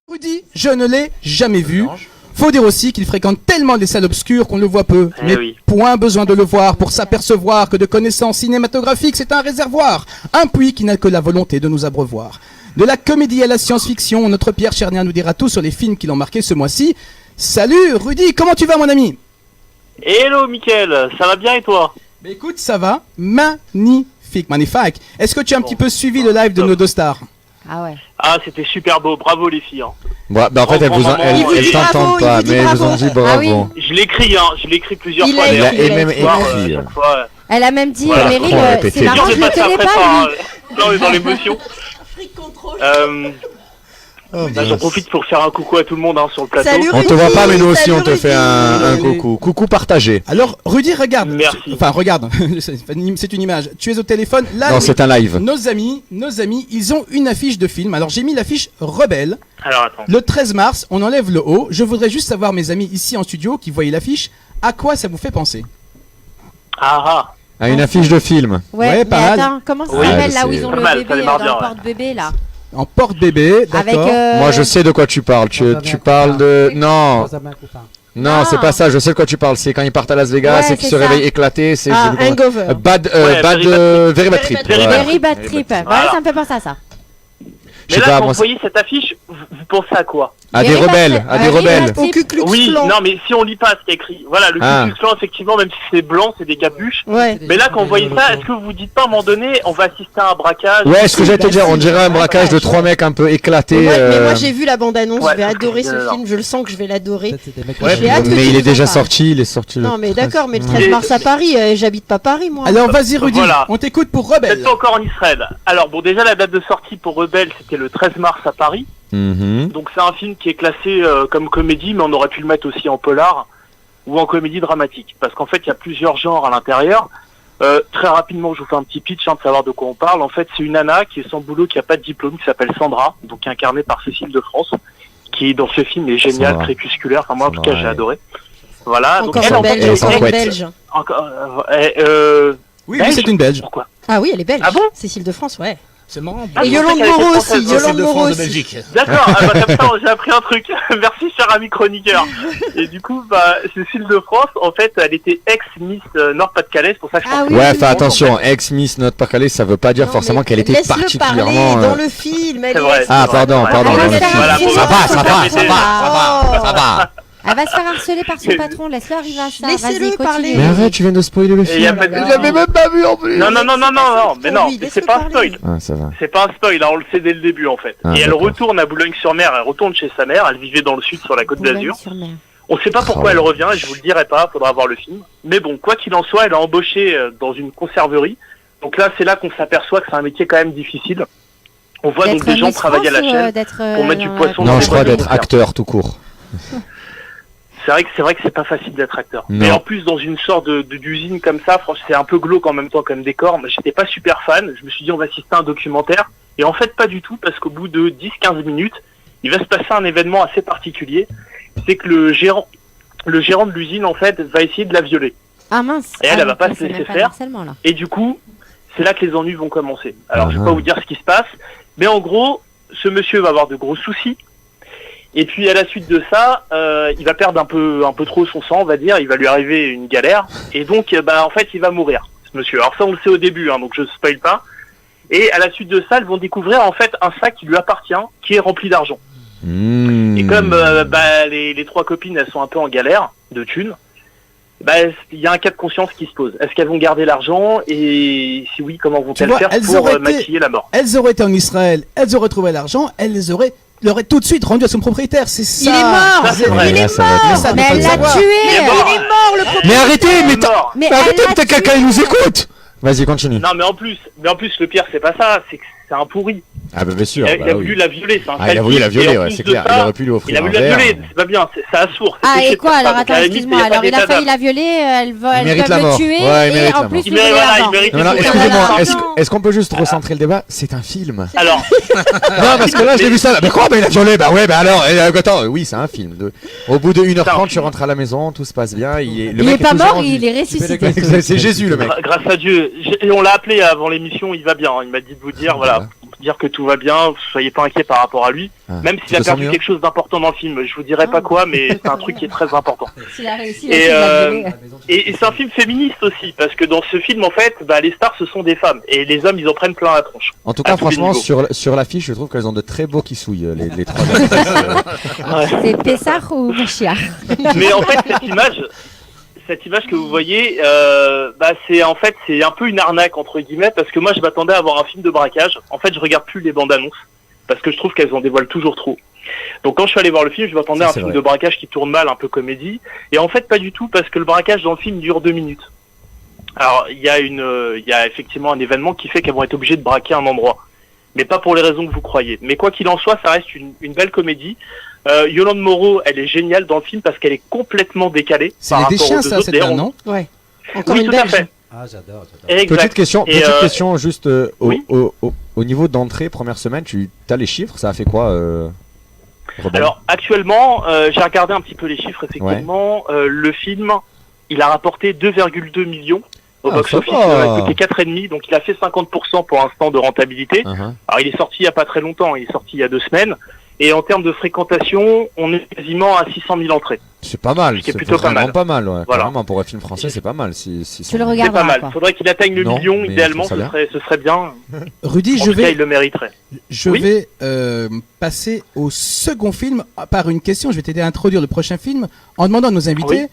Rudy, je ne l'ai jamais vu. Faut dire aussi qu'il fréquente tellement les salles obscures qu'on le voit peu. Mais point besoin de le voir pour s'apercevoir que de connaissances cinématographiques, c'est un réservoir. Un puits qui n'a que la volonté de nous abreuvoir. De la comédie à la science-fiction, notre Pierre Chernia nous dira tout sur les films qui l'ont marqué ce mois-ci. Salut Rudy, comment tu vas mon ami? Hello Mickaël, ça va bien et toi? Bah écoute, ça va, magnifique. Est-ce que tu as un petit peu suivi le live de nos deux stars? Ah ouais. Ah, c'était super beau, bravo les filles. Hein. Ouais, bah en fait, elles t'entendent pas, mais elles vous ont dit bravo. Ah oui. Je l'écris plusieurs fois. Il d'ailleurs. a même écrit. Elle a même dit, Voilà, Meryl, répétez. c'est marrant, je le connais pas, lui. Non, mais dans l'émotion. J'en profite pour faire un coucou à tout le monde hein, sur le plateau. Salut, On te voit pas, mais nous aussi, salut, on te fait un coucou. Coucou partagé. Alors Rudy, regarde. Merci. Enfin regarde, c'est une image. Tu es au téléphone. Là, Non, c'est un live. Nos amis, ils ont une affiche de film. Alors j'ai mis l'affiche Rebelle. Alors attends. Le 13 mars, on enlève le haut. Je voudrais juste savoir, mes amis ici en studio qui voyaient l'affiche, à quoi ça vous fait penser? À une affiche de film. Ouais, mais pas mal. attends, comment ça Oui, s'appelle je là où sais. ils ont Pas le mal, ça bébé démarre dans bien, le ouais. porte-bébé là? En porte-bébé, Avec d'accord. Moi, je sais de quoi tu parles. Tu parles de... Non. Non, c'est pas ça. Je sais de quoi tu parles. C'est quand ils partent à Las Vegas Ouais, et qu'ils c'est se ça. réveillent éclatés. C'est Hangover. Very Bad Trip. Very Bad Trip. Voilà, ça me fait penser à ça. Je Mais sais là, pas, quand moi, vous voyez cette affiche, vous pensez à quoi? à des Very Bad rebelles. Trip. À des Very rebelles. Bad Trip. Au Ku Klux Oui, Klan. non, mais si on lit pas ce qui est écrit, voilà, le Ah. Ku Klux Klan, effectivement, même si c'est blanc, c'est des capuches. Ouais. Mais là, quand vous voyez ça, est-ce que vous vous dites pas à un moment donné, on va assister à un braquage? Ouais, ce que j'allais te dire, on dirait un braquage de trois mecs un peu éclatés. Ouais, mais moi j'ai vu la bande-annonce, Ouais, je vais adorer ce alors. film, je le sens que je vais l'adorer. Ouais, J'ai hâte que mais tu il est nous en déjà parles. sorti, il est sorti. Non mais d'accord, mais le Ouais. 13 mars à Paris, j'habite pas Paris moi. Alors vas-y Rudy, Voilà. on t'écoute pour Peut-être Rebelle. pas encore en Israël. Alors bon, déjà la date de sortie pour Rebelle, c'était le 13 mars à Paris. Mhm. Donc c'est un film qui est classé comme comédie, mais on aurait pu le mettre aussi en polar ou en comédie dramatique. Parce qu'en fait, il y a plusieurs genres à l'intérieur. Très rapidement, je vous fais un petit pitch de savoir de quoi on parle. En fait, c'est une nana qui est sans boulot, qui a pas de diplôme, qui s'appelle Sandra, donc incarnée par Cécile de France, qui dans ce film est géniale, Sandra. crépusculaire. Enfin moi en tout cas, Sandra, j'ai ouais. adoré. Voilà. Encore donc une en fait, belge, sans encore une couette. belge. encore, Oui, Belge c'est une belge. pourquoi? Ah oui, elle est belge. Ah bon Cécile de France, ouais. C'est marrant. Ah, Et je pensais Yolande qu'elle était Moreau française. aussi, Yolande Moreau aussi. D'accord, ah bah, comme ça j'ai appris un truc. Merci cher ami chroniqueur. Et du coup, bah, Cécile de France, en fait, elle était ex-Miss Nord-Pas-de-Calais, c'est pour ça que je Ah pense oui, Ouais, que- fais attention, ex-Miss Not-Pas-Calais, ça veut pas dire Non, forcément mais qu'elle était laisse-le particulièrement. parler dans le film, elle C'est est vrai. ex- Ah, c'est vrai, pardon, c'est pardon, vrai. dans le Voilà, film. Voilà, film. bon, Ça va, bah, ça va, permettez- ça va, ça va. Elle va se faire harceler par son patron, laisse-le arriver à ça. Laissez-le Vas-y, parler. continue. Mais arrête, tu viens de spoiler le Et y a film. pas de- Je l'avais même pas vu en plus. Non, mais non, Oui, c'est laisse-le pas un parler. spoil. Ah, ça va. C'est pas un spoil, hein, on le sait dès le début en fait. Ah, et elle d'accord. retourne à Boulogne-sur-Mer, elle retourne chez sa mère, elle vivait dans le sud sur la côte d'Azur. Boulogne-sur-Mer. On sait pas pourquoi Oh. elle revient et je vous le dirai pas, faudra voir le film. Mais bon, quoi qu'il en soit, elle a embauché dans une conserverie. Donc là, c'est là qu'on s'aperçoit que c'est un métier quand même difficile. On voit donc D'être des gens Miss travailler à la France ou, chaîne d'être, pour mettre du dans la- poisson Non, dans je les crois boîtes de d'être conserve. acteur tout court. C'est vrai que c'est pas facile d'être acteur. Non. Mais en plus, dans une sorte d'usine comme ça, franchement, c'est un peu glauque en même temps comme décor. Mais j'étais pas super fan. Je me suis dit, on va assister à un documentaire. Et en fait, pas du tout, parce qu'au bout de 10-15 minutes, il va se passer un événement assez particulier. C'est que le gérant de l'usine, en fait, va essayer de la violer. Ah mince. Et elle, elle va donc pas se c'est laisser même pas faire. harcèlement, là. Et du coup, c'est là que les ennuis vont commencer. Alors, je vais Ah. pas vous dire ce qui se passe. Mais en gros, ce monsieur va avoir de gros soucis. Et puis à la suite de ça, il va perdre un peu trop son sang, on va dire. Il va lui arriver une galère. Et donc, en fait, il va mourir, ce monsieur. Alors ça, on le sait au début, hein, donc je spoil pas. Et à la suite de ça, elles vont découvrir en fait un sac qui lui appartient, qui est rempli d'argent. Mmh. Et comme les trois copines, elles sont un peu en galère de thunes, il y a un cas de conscience qui se pose. Est-ce qu'elles vont garder l'argent? Et si oui, comment vont-elles vois, faire elles pour auraient été- maquiller la mort? Elles auraient été en Israël, elles auraient trouvé l'argent, elles auraient l'aurait tout de suite rendu à son propriétaire, c'est ça. Il est mort. Ça, c'est vrai. Il est Ça va être- mort. Mais ça, Mais faut elle le l'a savoir. tué. Il est mort. Il est mort le propriétaire. Mais arrêtez, Il mais est mort. Mais arrêtez, elle l'a peut-être quelqu'un tué. il nous écoute. Vas-y, continue. Non, mais en plus, le pire, c'est pas ça. C'est que c'est un pourri. Ah bah bien sûr. Il a voulu la violer, c'est un il a voulu la violer, ouais, c'est clair. Il aurait pu lui Il offrir a un voulu la verre. violer, c'est pas bien, c'est à sourd. Ah, et quoi alors? Attends, excuse-moi. Alors, il a failli la violer, elles mérite peuvent la le mort. tuer, Ouais, il et mérite en la plus, mort. lui voler la mort. mérite Non, non, la excusez-moi, mort. est-ce qu'on peut juste recentrer le débat? C'est un film. Alors, Non, parce que là, j'ai vu ça. Mais quoi? Mais il a violé. Bah ouais, bah alors. Attends, oui, c'est un film. Au bout de 1h30, tu rentres à la maison, tout se passe bien. Il est pas mort, il est ressuscité. C'est Jésus, le mec. grâce à Dieu, et on l'a appelé avant l'émission, il va bien. Il m'a dit de vous dire, voilà, dire que tout va bien, soyez pas inquiets par rapport à lui. Même s'il a perdu quelque chose d'important dans le film, je vous dirai pas quoi, mais c'est un truc qui est très important. S'il a réussi, Et c'est un film féministe aussi, parce que dans ce film, en fait, les stars ce sont des femmes, et les hommes ils en prennent plein la tronche. En tout cas, franchement, sur l'affiche, je trouve qu'elles ont de très beaux kissouilles, les trois. C'est Pessah ou Mashiach? Mais en fait, cette image que vous voyez, c'est un peu une arnaque entre guillemets, parce que moi je m'attendais à avoir un film de braquage. En fait, je regarde plus les bandes annonces parce que je trouve qu'elles en dévoilent toujours trop. Donc quand je suis allé voir le film, je m'attendais à un film de braquage qui tourne mal, un peu comédie, et en fait pas du tout, parce que le braquage dans le film dure 2 minutes. Alors il y a effectivement un événement qui fait qu'elles vont être obligées de braquer un endroit, mais pas pour les raisons que vous croyez. Mais quoi qu'il en soit, ça reste une belle comédie. Yolande Moreau, elle est géniale dans le film parce qu'elle est complètement décalée. C'est les Deschamps, ça, c'est bien, non? Ouais. Encore Oui, une tout à belge. fait. Ah, j'adore. Exact. Petite question juste oui. au niveau d'entrée, première semaine, tu as les chiffres, ça a fait quoi Robin? Alors actuellement, j'ai regardé un petit peu les chiffres, effectivement. Le film, il a rapporté 2,2 millions au box-office, il a coûté 4,5, donc il a fait 50% pour l'instant de rentabilité. Alors il est sorti il n'y a pas très longtemps, il est sorti il y a 2 semaines. Et en termes de fréquentation, on est quasiment à 600 000 entrées. C'est pas mal, c'est plutôt pas mal. Ouais. Voilà. Carrément, pour un film français, c'est pas mal. Tu le C'est regarderas, pas mal. quoi. Faudrait qu'il atteigne le Non, million, mais idéalement, je trouve ça ce serait bien. Rudy, En tout cas, il le mériterait. Je Oui. vais passer au second film par une question. Je vais t'aider à introduire le prochain film en demandant à nos invités.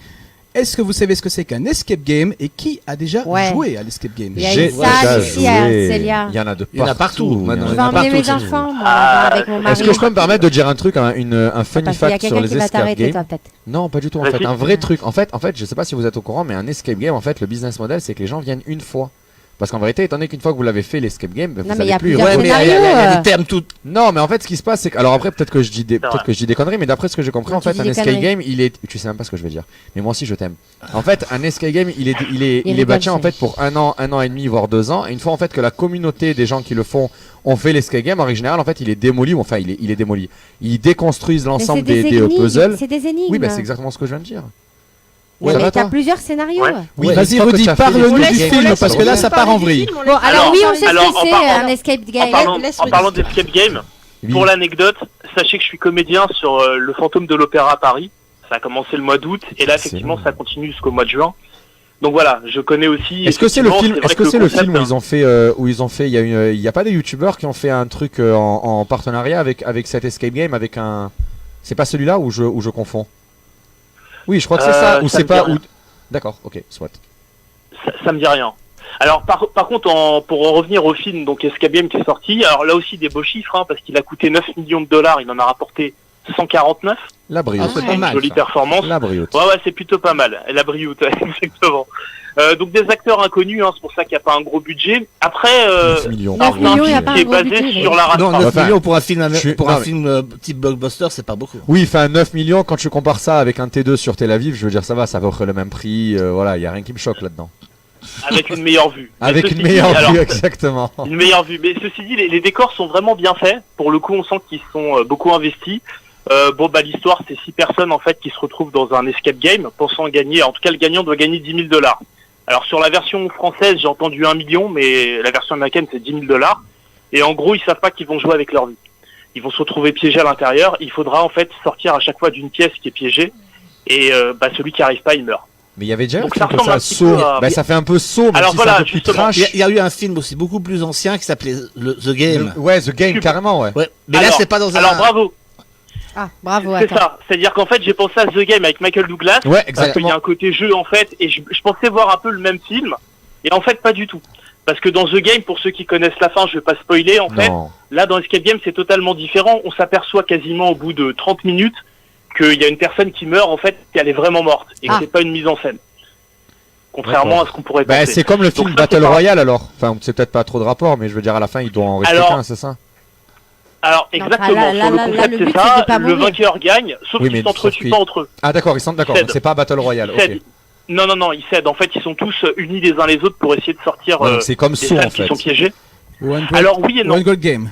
Est-ce que vous savez ce que c'est qu'un escape game et qui a déjà joué à l'escape game? Il y a une salle ici à Célia. Il y en a de partout. Il y en a partout, maintenant. Je vais emmener mes enfants, moi, avec mon mari. Est-ce que je peux me permettre de dire un truc, un funny fact sur les escape games? Toi, peut-être. Non, pas du tout en fait. Un vrai truc. En fait, je sais pas si vous êtes au courant, mais un escape game, en fait, le business model, c'est que les gens viennent une fois. Parce qu'en vérité, étant donné qu'une fois que vous l'avez fait l'escape game, vous savez plus. Ouais, mais il y a des termes tout. Non, mais en fait, ce qui se passe, c'est que, alors après, peut-être que je dis des conneries, mais d'après ce que j'ai compris, en fait, un escape game, tu sais même pas ce que je vais dire. Mais moi aussi, je t'aime. En fait, un escape game, il est bâti en fait pour un an et demi, voire 2 ans. Et une fois en fait que la communauté des gens qui le font ont fait l'escape game, en règle générale, en fait, il est démoli. Enfin, il est démoli. Ils déconstruisent l'ensemble des puzzles. C'est des énigmes. Oui, bah c'est exactement ce que je viens de dire. Ouais, mais t'as plusieurs scénarios. Oui, vas-y Rudy, parle-nous du film parce que là ça part en vrille. Bon, alors oui, on sait ce que c'est un escape game. En parlant d'escape game, pour l'anecdote, sachez que je suis comédien sur le Fantôme de l'Opéra à Paris. Ça a commencé le mois d'août et là effectivement ça continue jusqu'au mois de juin. Donc voilà, je connais aussi. Est-ce que c'est le film où ils ont fait il y a pas des youtubeurs qui ont fait un truc en partenariat avec cet escape game avec un. C'est pas celui-là où je confonds. Oui, je crois que c'est ça, ou c'est pas. D'accord, ok, soit. Ça me dit rien. Alors par contre, pour en revenir au film, donc Escape Game qui est sorti, alors là aussi des beaux chiffres, parce qu'il a coûté 9 millions de dollars, il en a rapporté 149. La brioute. C'est une jolie performance. La brioute. Ouais, c'est plutôt pas mal. La brioute, exactement. Donc des acteurs inconnus, c'est pour ça qu'il n'y a pas un gros budget. Après, 9 millions. C'est un film qui est basé sur la race. Non, 9 millions pour un je film type blockbuster, c'est pas beaucoup. Oui, enfin 9 millions, quand tu compares ça avec un T2 sur Tel Aviv, je veux dire, ça va, ça va offrir le même prix. Voilà, il n'y a rien qui me choque là-dedans. Avec une meilleure vue. Avec une meilleure vue, exactement. Une meilleure vue. Mais ceci dit, les décors sont vraiment bien faits. Pour le coup, on sent qu'ils sont beaucoup investis. L'histoire, c'est 6 personnes en fait qui se retrouvent dans un escape game pensant gagner. En tout cas, le gagnant doit gagner 10 000 $. Alors sur la version française, j'ai entendu 1 million, mais la version américaine, c'est 10 000 $. Et en gros, ils savent pas qu'ils vont jouer avec leur vie. Ils vont se retrouver piégés à l'intérieur. Il faudra en fait sortir à chaque fois d'une pièce qui est piégée. Et celui qui arrive pas, il meurt. Mais il y avait déjà Donc un film comme ça, Saw. Ça fait un peu Saw, mais alors si voilà, c'est un peu plus justement, trash. Il y a eu un film aussi beaucoup plus ancien qui s'appelait The Game. Ouais, The Game, carrément, ouais. Mais là, c'est pas dans un. Alors bravo. Ah, bravo. C'est ça. C'est-à-dire qu'en fait, j'ai pensé à The Game avec Michael Douglas. Ouais, Parce qu'il exactement. y a un côté jeu en fait, et je pensais voir un peu le même film. Et en fait, pas du tout. Parce que dans The Game, pour ceux qui connaissent la fin, je vais pas spoiler, en fait. Là, dans Escape Game, c'est totalement différent. On s'aperçoit quasiment au bout de 30 minutes qu'il y a une personne qui meurt, en fait, qu'elle est vraiment morte. Et que c'est pas une mise en scène. contrairement à ce qu'on pourrait penser. C'est comme le film Battle Royale alors. Enfin, c'est peut-être pas trop de rapport, mais je veux dire à la fin, il doit en rester qu'un, c'est ça? Alors exactement, sur le concept c'est ça, le vainqueur gagne, sauf qu'ils s'entretuent pas entre eux. Ah d'accord, c'est pas Battle Royale, ok. Non, ils cèdent, en fait ils sont tous unis les uns les autres pour essayer de sortir c'est comme des Saw, salles en fait. qui sont piégées. Alors oui et non. One Gold Game.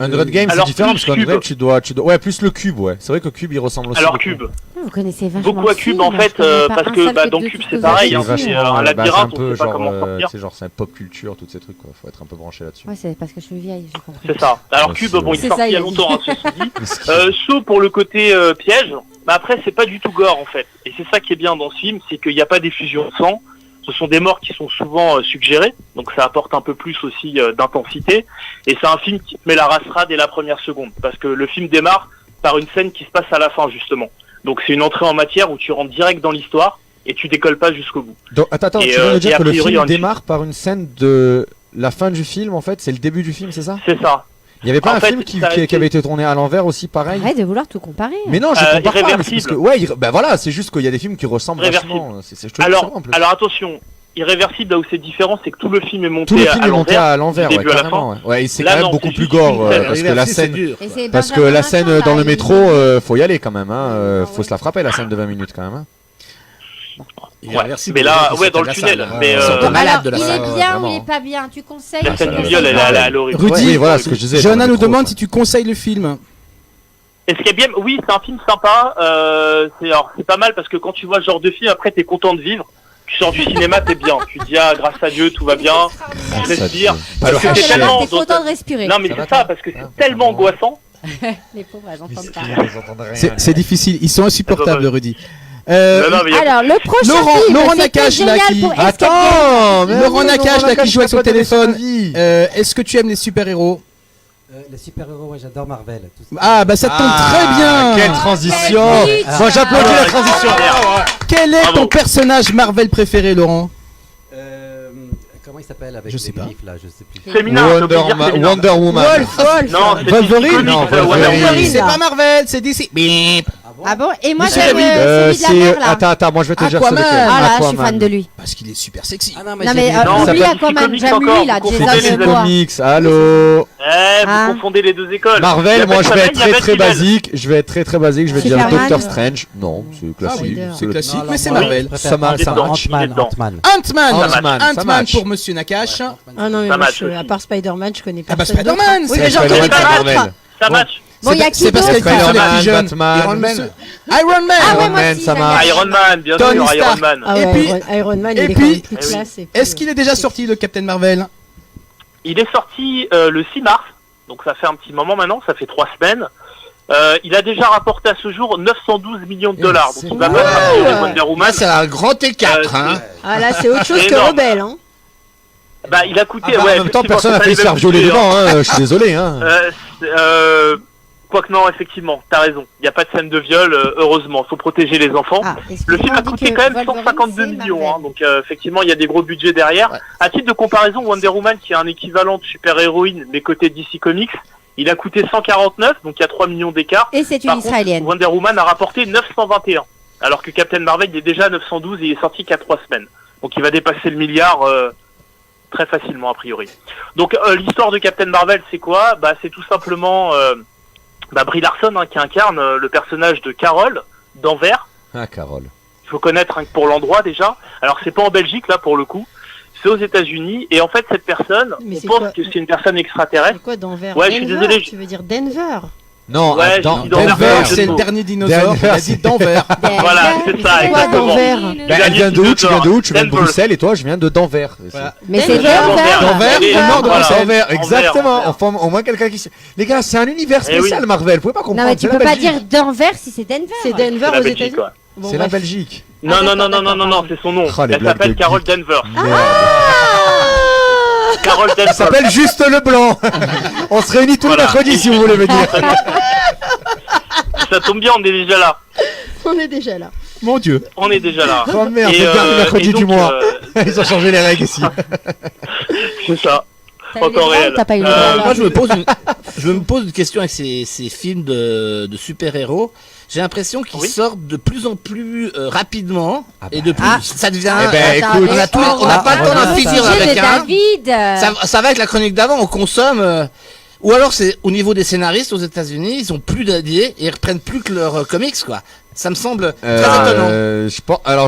Undead Game c'est différent parce qu'Undead tu dois... Ouais, plus le cube, ouais. C'est vrai que Cube il ressemble aussi Alors beaucoup. Cube. Vous connaissez vachement beaucoup à Cube en fait, parce que dans Cube c'est pareil, c'est un labyrinthe, on sait pas comment sortir. C'est genre, c'est pop culture, tous ces trucs quoi, faut être un peu branché là-dessus. Ouais, c'est parce que je suis vieille, j'ai compris. C'est ça. Alors Cube, bon, il est sorti il y a longtemps, ceci dit. Sauf pour le côté piège, mais après c'est pas du tout gore en fait. Et c'est ça qui est bien dans ce film, c'est qu'il n'y a pas d'effusion de sang. Ce sont des morts qui sont souvent suggérées, donc ça apporte un peu plus aussi d'intensité. Et c'est un film qui te met la race dès la première seconde, parce que le film démarre par une scène qui se passe à la fin justement. Donc c'est une entrée en matière où tu rentres direct dans l'histoire et tu décolles pas jusqu'au bout. Donc, attends, tu veux me dire que le film démarre par une scène de la fin du film en fait, c'est le début du film, c'est ça? C'est ça. Il y avait pas un film qui avait été tourné à l'envers aussi pareil? Arrête de vouloir tout comparer. Mais non, je compare pas, parce que voilà, c'est juste qu'il y a des films qui ressemblent vachement. Alors attention, Irréversible là où c'est différent, c'est que tout le film est monté à l'envers, ouais, carrément. Ouais, c'est quand même beaucoup plus gore parce que la scène dans le métro, faut y aller quand même, faut se la frapper la scène de 20 minutes quand même. Mais là, dans le tunnel. Mais alors, il est bien ou il est pas bien? Tu conseilles? La scène du viol, elle est à l'origine. Rudy, voilà ce que je disais. Johanna nous demande si tu conseilles le film. Escape Game, oui, c'est un film sympa. C'est pas mal parce que quand tu vois ce genre de film, après t'es content de vivre. Tu sors du cinéma, t'es bien. Tu te dis grâce à Dieu, tout va bien. Tu respires. T'es content de respirer. Non mais c'est ça, parce que c'est tellement angoissant. Les pauvres, elles entendent pas. C'est difficile, ils sont insupportables, Rudy. Alors le prochain film, Laurent Nakache là qui Laurent Nakache là qui joue avec son téléphone. Est-ce que tu aimes les super-héros? Les super-héros, ouais, j'adore Marvel. Ah bah ça tombe très bien. Quelle transition. Moi j'applaudis la transition. Quel est ton personnage Marvel préféré, Laurent? Comment il s'appelle avec je sais pas. là, je sais plus. Wonder Woman. Non, Wolverine. C'est pas Marvel, c'est DC. Ah bon? Et moi j'aime celui de la mer là. Attends, moi je vais te dire Aquaman. Ah là, je suis fan de lui. Parce qu'il est super sexy. Non mais oublie Aquaman, j'aime lui là, Jason Comics. Allô. Vous confondez les deux écoles. Marvel, moi je vais être très basique. Je vais dire Doctor Strange. Non, c'est classique. C'est classique, mais c'est Marvel. Ça marche. Ant-Man pour Monsieur Nakache. Ah non, mais moi, à part Spider-Man, je connais pas. Ah bah Spider-Man. Oui, mais j'en connais pas d'autres. Ça match. Bon, il y a qui c'est parce d'autre? qu'elle fait les plus jeunes. Iron Man, ça marche. Iron Man, bien sûr, Iron Man. Ah ouais, Iron Man, il est quand même plus classe. Est-ce qu'il est déjà sorti le Captain Marvel? Il est sorti le 6 mars, donc ça fait un petit moment maintenant, ça fait 3 semaines. Il a déjà rapporté à ce jour 912 millions de dollars. Donc il va battre Wonder Woman. C'est un grand T4, hein. Ah là, c'est autre chose que Rebelle, hein. Bah il a coûté, en même temps personne n'a fait se faire violer devant, je suis désolé, hein. Quoique non, effectivement, t'as raison. Il n'y a pas de scène de viol, heureusement. Faut protéger les enfants. Le film a coûté quand même 152 millions, donc effectivement, il y a des gros budgets derrière. Ouais. À titre de comparaison, Wonder Woman, qui est un équivalent de super-héroïne, mais côté DC Comics, il a coûté 149, donc il y a 3 millions d'écart. Et c'est une israélienne. Wonder Woman a rapporté 921, alors que Captain Marvel, il est déjà à 912 et il est sorti qu'à 3 semaines. Donc il va dépasser le milliard très facilement, a priori. Donc l'histoire de Captain Marvel, c'est quoi? Bah c'est tout simplement... Brie Larson qui incarne le personnage de Carol d'Anvers. Ah, Carol. Il faut connaître pour l'endroit déjà. Alors c'est pas en Belgique là pour le coup, c'est aux États-Unis et en fait cette personne, on pense que c'est une personne extraterrestre. C'est quoi d'Anvers? Ouais, je suis désolé. Tu veux dire Denver? Non, ouais, Denver, c'est le dernier dinosaure. Il a dit Denver. Voilà, c'est ça. Quoi Denver? Elle vient de où? Tu viens de où? Tu viens de Bruxelles et toi, je viens de Denver. Mais c'est Denver. Denver, le nord de Bruxelles. Exactement. On forme au moins quelqu'un qui. Les gars, c'est un univers spécial Marvel. Vous pouvez pas comprendre. Non mais tu peux pas dire Denver si c'est Denver. C'est Denver aux États-Unis. C'est la Belgique. Non, c'est son nom. Elle s'appelle Carol Denver. Carol Denver. Elle s'appelle juste le blanc. On se réunit tout le mercredi si vous voulez me dire. Ça tombe bien, on est déjà là. On est déjà là. Mon Dieu. On est déjà là. Oh merde, c'est le dernier mercredi du mois. Ils ont changé les règles ici. C'est ça. En temps réel. Moi, je me pose une question avec ces films de super-héros. j'ai l'impression qu'ils Oui. sortent de plus en plus rapidement et de plus ça devient. Eh ben, écoute, on n'a pas le temps d'en finir avec un. David. Ça va avec la chronique d'avant, on consomme. Ou alors c'est au niveau des scénaristes aux États-Unis, ils ont plus d'idées et ils reprennent plus que leurs comics quoi. Ça me semble très étonnant.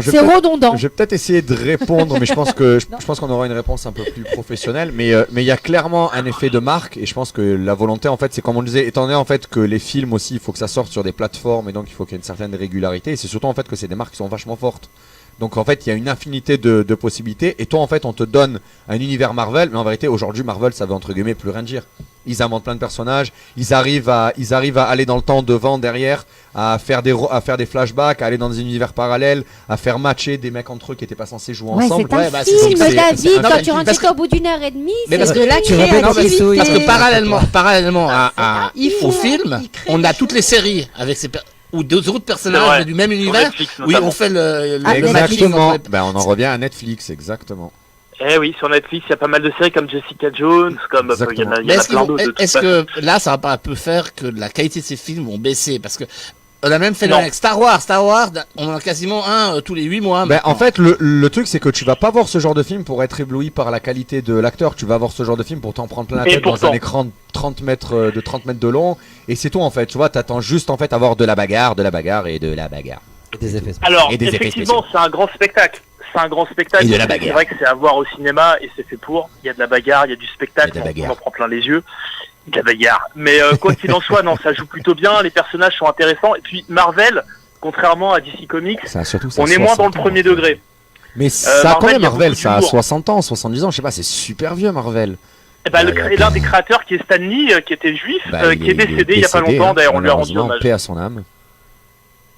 C'est redondant. Je vais peut-être essayer de répondre, mais je pense qu'on aura une réponse un peu plus professionnelle. Mais il y a clairement un effet de marque, et je pense que la volonté, en fait, c'est comme on le disait, étant donné en fait que les films aussi, il faut que ça sorte sur des plateformes, et donc il faut qu'il y ait une certaine régularité. Et c'est surtout en fait que c'est des marques qui sont vachement fortes. Donc en fait, il y a une infinité de possibilités. Et toi, en fait, on te donne un univers Marvel, mais en vérité, aujourd'hui, Marvel, ça veut entre guillemets plus rien dire. Ils inventent plein de personnages, ils arrivent à aller dans le temps, devant, derrière, à faire des flashbacks, à aller dans des univers parallèles, à faire matcher des mecs entre eux qui n'étaient pas censés jouer ensemble. C'est un film, David, quand tu rentres chez toi au bout d'une heure et demie, Mais parce c'est que de la créativité. Parce que parallèlement au film, on a toutes les séries avec ces ou d'autres personnages du même univers. Oui, on fait le exactement. On en revient à Netflix, exactement. Eh oui, sur Netflix, il y a pas mal de séries comme Jessica Jones, comme il y en a plein d'autres. Est-ce que là, ça va pas un peu faire que la qualité de ces films vont baisser? Parce que on a même fait avec Star Wars, on en a quasiment un tous les 8 mois. En fait, le truc, c'est que tu vas pas voir ce genre de film pour être ébloui par la qualité de l'acteur. Tu vas voir ce genre de film pour t'en prendre plein la tête dans un écran de 30 mètres de long. Et c'est tout, en fait. Tu vois, t'attends juste, en fait, à voir de la bagarre et de la bagarre. Et des effets spéciaux. Alors, effectivement, c'est un grand spectacle. Et de la bagarre. C'est vrai que c'est à voir au cinéma et c'est fait pour. Il y a de la bagarre, il y a du spectacle, on en prend plein les yeux. De la bagarre. Mais quoi qu'il en soit, non, ça joue plutôt bien, les personnages sont intéressants. Et puis Marvel, contrairement à DC Comics, on est moins dans le premier degré. Mais ça, quand même, Marvel, ça a 60 ans, 70 ans, je sais pas, c'est super vieux, Marvel. Et l'un des créateurs qui est Stan Lee, qui était juif, qui est décédé il y a pas longtemps, d'ailleurs, on lui a rendu hommage. Paix à son âme.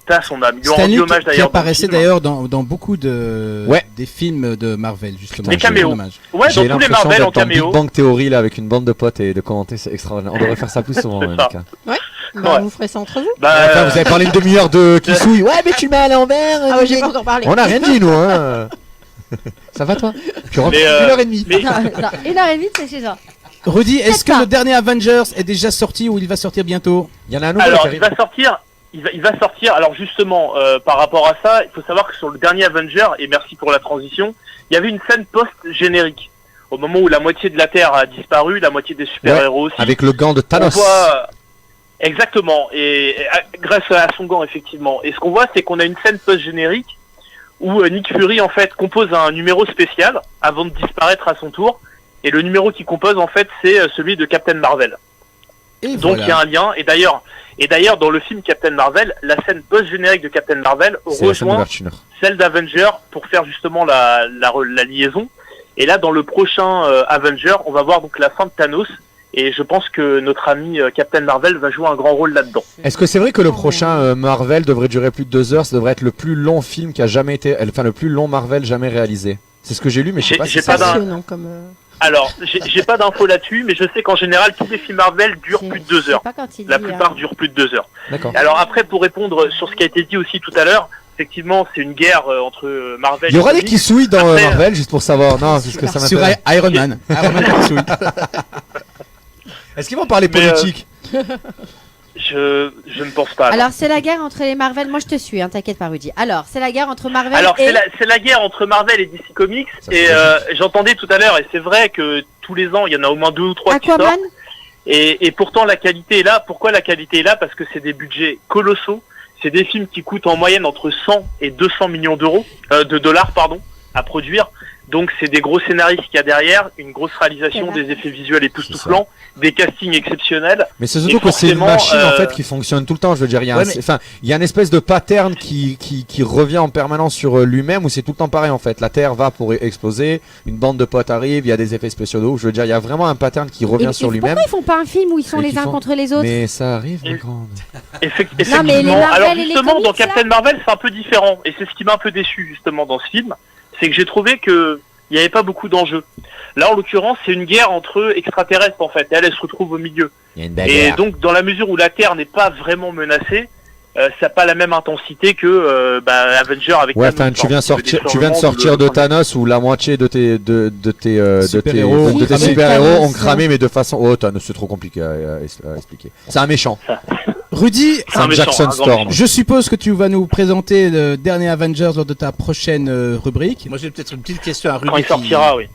À son âme. Stan Lee qui apparaissait d'ailleurs dans beaucoup des films de Marvel, justement. Des caméos. Ouais, j'ai dans tous les Marvel en caméo. Big Bang Theory là avec une bande de potes et de commenter, c'est extraordinaire. On devrait faire ça plus souvent, Mika. Ouais. Vous ferez ça entre vous. Vous avez parlé une demi-heure de Kisouille. Ouais, mais tu le mets à l'envers. Ah ouais, j'ai pas encore parlé. On a rien dit, nous, hein. Ça va, toi? Tu rentres 1h30. 1h30, c'est chez toi. Rudy, est-ce que le dernier Avengers est déjà sorti ou il va sortir bientôt? Il y en a un nouveau qui arrive. Il va sortir. Alors justement, par rapport à ça, il faut savoir que sur le dernier Avenger, et merci pour la transition, il y avait une scène post-générique. Au moment où la moitié de la Terre a disparu, la moitié des super-héros aussi. Avec le gant de Thanos. Exactement, et grâce à son gant, effectivement. Et ce qu'on voit, c'est qu'on a une scène post-générique où Nick Fury, en fait, compose un numéro spécial avant de disparaître à son tour. Et le numéro qu'il compose, en fait, c'est celui de Captain Marvel. Et donc il y a un lien, et d'ailleurs dans le film Captain Marvel, la scène post-générique de Captain Marvel rejoint celle d'Avenger pour faire justement la liaison. Et là dans le prochain Avenger, on va voir donc la fin de Thanos, et je pense que notre ami Captain Marvel va jouer un grand rôle là-dedans. Est-ce que c'est vrai que le prochain Marvel devrait durer plus de 2 heures? Ça devrait être le plus long film qui a jamais été, enfin le plus long Marvel jamais réalisé. C'est ce que j'ai lu, mais je sais pas si c'est Alors, j'ai pas d'infos là-dessus, mais je sais qu'en général, tous les films Marvel durent plus de 2 heures. La plupart durent plus de 2 heures. D'accord. Alors après, pour répondre sur ce qui a été dit aussi tout à l'heure, effectivement, c'est une guerre entre Marvel et il y aura des Kisouilles dans Marvel, juste pour savoir. Non, c'est ce que ça m'intéresse. Sur Iron Man. Iron Man Kisouille. Est-ce qu'ils vont parler politique? Je ne pense pas. Alors c'est la guerre entre les Marvel. Moi je te suis, t'inquiète pas Rudy. Alors c'est la guerre entre Marvel. Alors c'est la guerre entre Marvel et DC Comics. Et j'entendais tout à l'heure, et c'est vrai que tous les ans il y en a au moins 2 ou 3 qui sortent. Et pourtant la qualité est là. Pourquoi la qualité est là? Parce que c'est des budgets colossaux. C'est des films qui coûtent en moyenne entre 100 et 200 millions de dollars à produire. Donc c'est des gros scénaristes qu'il y a derrière, une grosse réalisation, des effets visuels époustouflants, des castings exceptionnels. Mais c'est surtout que c'est une machine en fait qui fonctionne tout le temps. Je veux dire, il y a il y a une espèce de pattern qui revient en permanence sur lui-même, où c'est tout le temps pareil en fait. La Terre va pour exploser, une bande de potes arrive, il y a des effets spéciaux de ouf. Je veux dire, il y a vraiment un pattern qui revient sur lui-même. Pourquoi ils font pas un film où ils sont les uns contre les autres? Mais ça arrive, ma grande. Effectivement. Mais les Marvel, alors justement, dans Captain Marvel, c'est un peu différent, et c'est ce qui m'a un peu déçu justement dans ce film, c'est que j'ai trouvé que il n'y avait pas beaucoup d'enjeux. Là, en l'occurrence, c'est une guerre entre extraterrestres, en fait. Elle se retrouve au milieu. Il y a une bagarre. Et donc, dans la mesure où la Terre n'est pas vraiment menacée, ça n'a pas la même intensité que Avenger avec ouais, Thanos. tu viens de sortir de Thanos où la moitié de tes super-héros ont cramé, mais de façon... Oh, Thanos, c'est trop compliqué à expliquer. C'est un méchant. Rudy, c'est un Jackson Storm. Je suppose que tu vas nous présenter le dernier Avengers lors de ta prochaine rubrique. Moi j'ai peut-être une petite question à Rudy. Quand il sortira, oui.